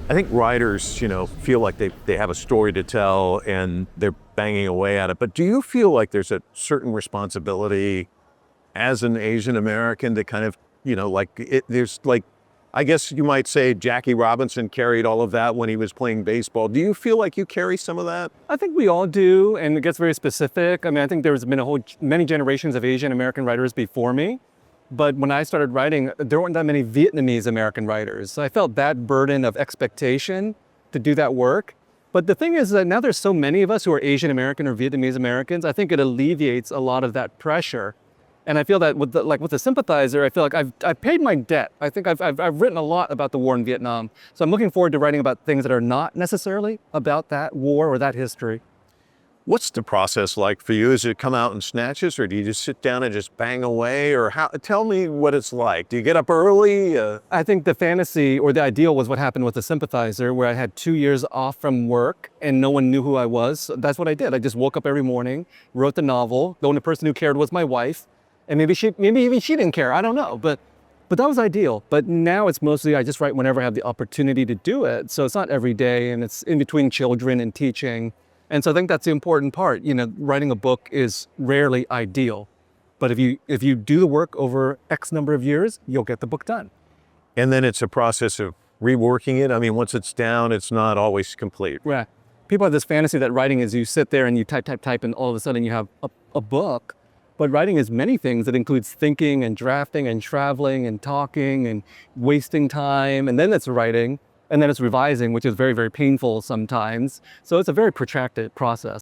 I think writers, feel like they have a story to tell and they're banging away at it. But do you feel like there's a certain responsibility as an Asian American to kind of, there's like, I guess you might say Jackie Robinson carried all of that when he was playing baseball. Do you feel like you carry some of that? I think we all do, and it gets very specific. I mean, I think there's been many generations of Asian American writers before me, but when I started writing, there weren't that many Vietnamese American writers. So I felt that burden of expectation to do that work. But the thing is that now there's so many of us who are Asian American or Vietnamese Americans, I think it alleviates a lot of that pressure. And I feel that with the sympathizer, I feel like I've paid my debt. I think I've written a lot about the war in Vietnam. So I'm looking forward to writing about things that are not necessarily about that war or that history. What's the process like for you? Does it come out in snatches, or do you just sit down and just bang away? Or tell me what it's like. Do you get up early? I think the fantasy or the ideal was what happened with the sympathizer, where I had 2 years off from work and no one knew who I was. So that's what I did. I just woke up every morning, wrote the novel. The only person who cared was my wife. And maybe even she didn't care, I don't know, but that was ideal. But now it's mostly, I just write whenever I have the opportunity to do it. So it's not every day, and it's in between children and teaching. And so I think that's the important part. Writing a book is rarely ideal, but if you do the work over X number of years, you'll get the book done. And then it's a process of reworking it. I mean, once it's down, it's not always complete. Right. People have this fantasy that writing is you sit there and you type, and all of a sudden you have a book. But writing is many things. It includes thinking and drafting and traveling and talking and wasting time. And then it's writing, and then it's revising, which is very, very painful sometimes. So it's a very protracted process.